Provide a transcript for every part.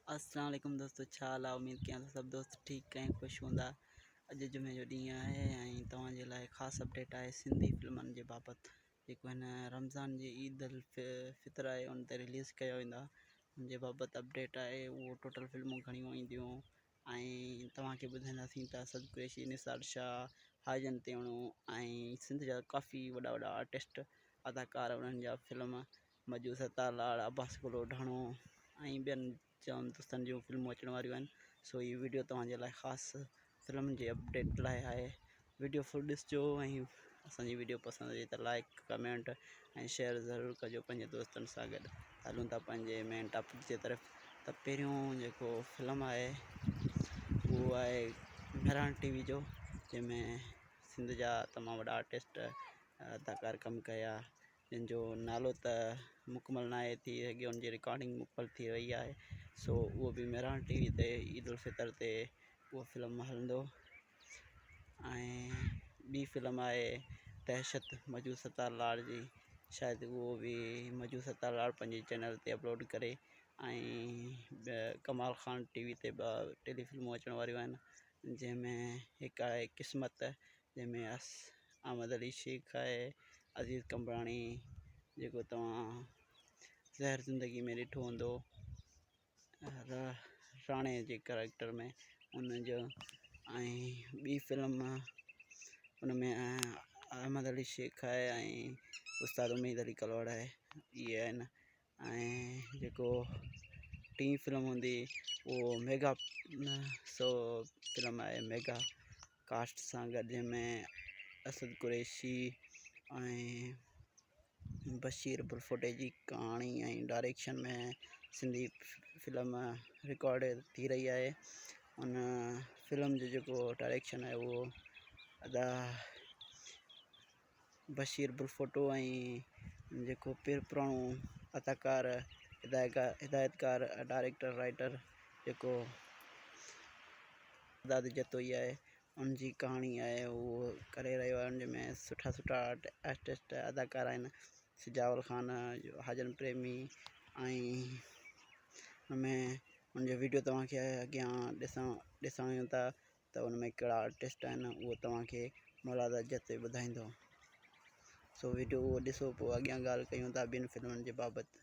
अस्सलाम वालेकुम दोस्तों, छा हाल आहे? उमेद कयां थो सभु दोस्त ठीकु ऐं ख़ुशि हूंदा। अॼु जुमे जो ॾींहुं आहे ऐं तव्हांजे लाइ ख़ासि अपडेट आहे सिंधी फिल्मनि जे बाबति जेको हिन रमज़ान जी ईद अल फितर आहे उन ते रिलीज़ कया वेंदा। उनजे बाबति अपडेट आहे। उहो टोटल फिल्मूं घणियूं ईंदियूं ऐं तव्हांखे ॿुधाईंदासीं त असद कुरैशी, निसार शाह, हाजन तेवणो ऐं सिंध जा काफ़ी वॾा वॾा आर्टिस्ट अदाकार उन्हनि जा फिल्म मजू सतालाड़, अब्बास ढाणो ऐं ॿियनि जाम दोस्तनि जूं फिल्मूं अचण वारियूं आहिनि। सो ये वीडियो तव्हांजे लाइ ख़ासि फिल्म जे अपडेट लाइ आहे। वीडियो फुल ॾिसिजो ऐं असांजी वीडियो पसंदि अचे त लाइक, कमेंट ऐं शेयर ज़रूरु कजो पंहिंजे दोस्तनि सां गॾु। हलूं था पंहिंजे मेन टॉपिक जे तरफ़। त पहिरियों जेको फिल्म आहे उहो आहे मेहरान टीवी जो, जंहिंमें सिंध जा तमामु वॾा आर्टिस्ट अदाकार कमु कया, जिनजो नालो त मुकमल न आहे थी सघे, उनजी रिकॉर्डिंग मुकमल थी वई आहे। सो उहो बि मेहरान टीवी ते ईद उल फितर ते उहो फिल्म हलंदो। ऐं ॿी फिल्म आहे दहशत मजू सतालाड़ जी, शायदि उहो बि मजू सतालाड़ पंहिंजे चैनल ते अपलोड करे। ऐं कमाल खान टीवी ते टेली फिल्मूं अचण वारियूं आहिनि, जंहिंमें हिकु आहे क़िस्मत, जंहिंमें अहमद अली शेख आहे, अज़ीज़ कंबराणी जेको तव्हां ज़हर ज़िंदगी में ॾिठो हूंदो राणे जे कैरेक्टर में उनजो। ऐं ॿी फिल्म उनमें अहमद अली शेख आहे ऐं उस्ताद उम्मीद अली कलवाड़ आहे, इहे आहिनि। ऐं जेको टी फिल्म हूंदी उहो मेगा सो फिल्म आहे, मेगा कास्ट सां गॾु, जंहिंमें असद कुरैशी ऐं बशीर बुरफोटे जी कहाणी ऐं डायरेक्शन में सिंधी फिल्म रिकॉर्ड थी रही आहे। उन फिल्म जो जेको डायरेक्शन आहे उहो बशीर बुरफोटो ऐं जेको पुराणो अदाकार हिदायतकार डायरेक्टर राइटर जेको दाद जतोई आहे, उनजी कहाणी आहे उहो करे रहियो आहे। उनमें सुठा सुठा आर्टिस्ट अदाकार आहिनि, सिजाउल ख़ान, हाजन प्रेमी ऐं उनमें उनजो वीडियो तव्हांखे अॻियां ॾिसूं था त उनमें कहिड़ा आर्टिस्ट आहिनि उहो तव्हांखे मौलाद जते ॿुधाईंदो। सो वीडियो उहो ॾिसो, पोइ अॻियां ॻाल्हि कयूं था ॿियनि फिल्मनि जे बाबति।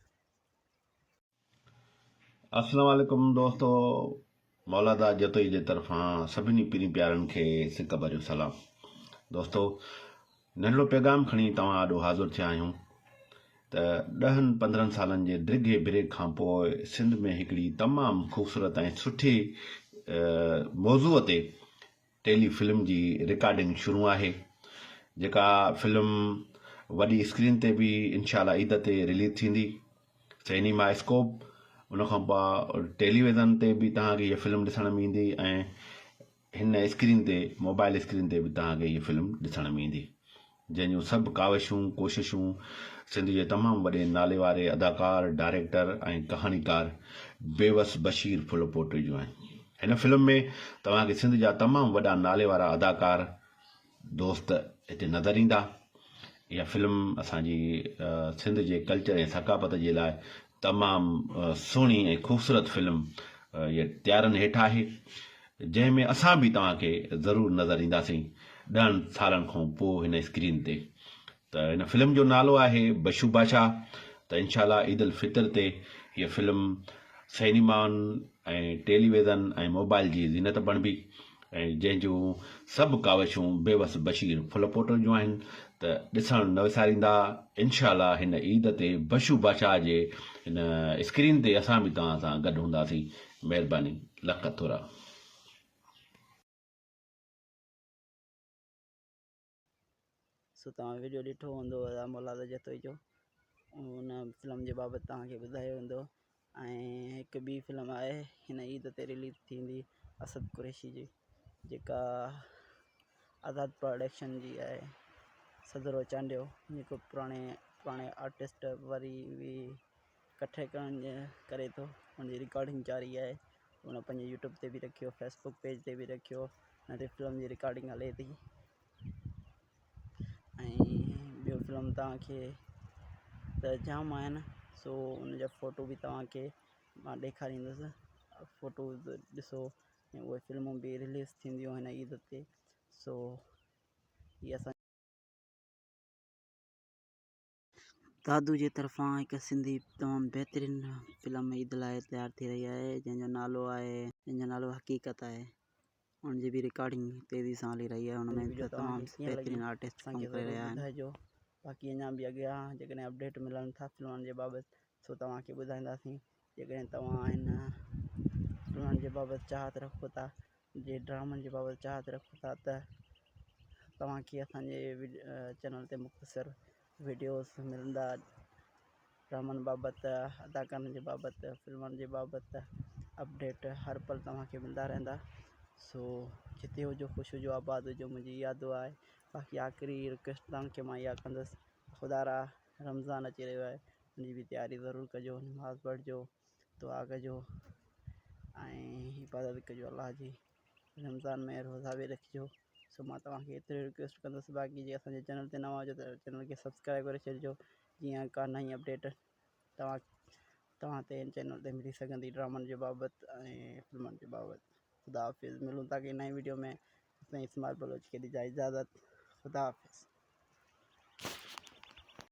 अस्सलाम वालेकुम दोस्तो, मौलादा जतोई जे तरफ़ां सभिनी पीरी प्यारनि खे सिक भरियो सलाम। दोस्तो, नंढड़ो पैगाम खणी तव्हां ॾाढो हाज़ुर थिया आहियूं त 10-15 सालनि जे ड्रिघे ब्रेक खां पोइ सिंध में हिकिड़ी तमामु ख़ूबसूरत ऐं सुठी मौज़ूअ ते टेली फिल्म जी रिकॉर्डिंग शुरू आहे, जेका फिल्म वॾी स्क्रीन ते बि इंशाल्लाह ईद ते रिलीज़ थींदी। सिनेमा स्कोप उनखां पोइ टेलीविज़न ते बि तव्हांखे हीअ फिल्म ॾिसण में ईंदी ऐं हिन स्क्रीन ते मोबाइल स्क्रीन ते बि तव्हांखे हीअ फिल्म ॾिसण में ईंदी, जंहिंजूं सभु काविशूं कोशिशूं सिंध जे तमामु वॾे नाले वारे अदाकार, डायरेक्टर ऐं कहाणीकार बेवस बशीर फुलपोटे जूं आहिनि। हिन फिल्म में तव्हांखे सिंध जा तमामु वॾा नाले वारा अदाकार दोस्त हिते नज़र ईंदा। इहा फिल्म असांजी सिंध जे कल्चर ऐं सकाफ़त जे लाइ तमामु सुहिणी ऐं ख़ूबसूरत फिल्म इहा तयारनि हेठि आहे, जंहिंमें असां बि तव्हांखे ज़रूरु नज़र ईंदासीं 10 सालनि खां पोइ हिन स्क्रीन ते। त हिन फिल्म जो नालो आहे बशू बादशाह। त इंशाल्लाह ईद उल फितर ते हीअ फिल्म सिनेमाउनि ऐं टेलीविज़न ऐं मोबाइल जी ज़ीनत बणिबी, ऐं जंहिंजूं सभु काविशूं बेवस बशीर फुलपोटो जूं आहिनि। त ॾिसणु न विसारींदा इंशाल्लाह हिन ईद ते बशू बादशाह जे हिन स्क्रीन ते असां बि तव्हां सां गॾु हूंदासीं। महिरबानी, लख थोरा। सो तव्हां वीडियो ॾिठो हूंदो मौलाद जतोई जो, उन फिल्म जे बाबति तव्हांखे ॿुधायो हूंदो। ऐं हिकु ॿी फिल्म आहे हिन ईद ते रिलीज़ थींदी असद कुरैशी जी, जेका आज़ाद प्रोडक्शन जी आहे। सदरो चांडियो जेको पुराणे आर्टिस्ट वरी बि इकट्ठे करण करे थो, हुनजी रिकॉर्डिंग जारी आहे। उन पंहिंजे यूट्यूब ते बि रखियो, फेसबुक पेज ते बि रखियो, हुन ते फिल्म जी रिकॉर्डिंग हले थी। ऐं ॿियो फिल्म तव्हांखे त जाम आहिनि, सो उनजा फ़ोटो बि तव्हांखे मां ॾेखारींदुसि। फ़ोटोज़ ॾिसो ऐं उहे फ़िल्मूं बि रिलीज़ थींदियूं हिन ईद ते। सो हीअ असां दादू जे तरफ़ां हिकु सिंधी तमामु बहितरीनु फ़िल्म ईद लाइ तयारु थी रही आहे, जंहिंजो नालो हक़ीक़त आहे। हुनजी बि रिकॉर्डिंग तेज़ी सां हली रही आहे। हुन में वीडियो तमामु कीअं लॻी बहितरीनु आर्टिस्ट कमु असांखे करे ज़रूरु रहिया आहिनि। ॿुधाइजो। बाक़ी अञा बि अॻियां जेकॾहिं अपडेट मिलनि था फिल्मनि जे बाबति सो तव्हांखे ॿुधाईंदासीं। जेकॾहिं तव्हां हिन फिल्मनि जे बाबति चाहत रखो था, जे ड्रामनि जे बाबति चाहत रखो था त तव्हांखे असांजे चैनल ते मुख़्तसिर वीडियोस मिलंदा ड्रामनि बाबति, अदाकारनि जे बाबति, फिल्मनि जे बाबति अपडेट हर पल तव्हांखे मिलंदा रहंदा। सो जिते हुजो ख़ुशि हुजो आबाद हुजो, मुंहिंजी इहा दुआ आहे। बाक़ी आख़िरी रिक्वेस्ट तव्हांखे मां इहा कंदुसि, ख़ुदा रमज़ान अची रहियो आहे, हुनजी बि तयारी ज़रूरु कजो, नमाज़ पढ़िजो, दुआ कजो ऐं इबादत कजो अलाह जी। रमज़ान में रोज़ा बि रखिजो। सो मां तव्हांखे एतिरी रिक्वेस्ट कंदुसि। बाक़ी जे असांजे चैनल ते नवां हुजो त चैनल खे सब्सक्राइब करे छॾिजो, जीअं का नई अपडेट तव्हां ते चैनल ते मिली सघंदी ड्रामनि जे बाबति ऐं फिल्मनि जे बाबति। ख़ुदा हाफ़िज़। मिलूं था कि नई वीडियो में। अपने इस्माइल बलोच खे ॾिजा इजाज़त। ख़ुदा हाफ़िज़।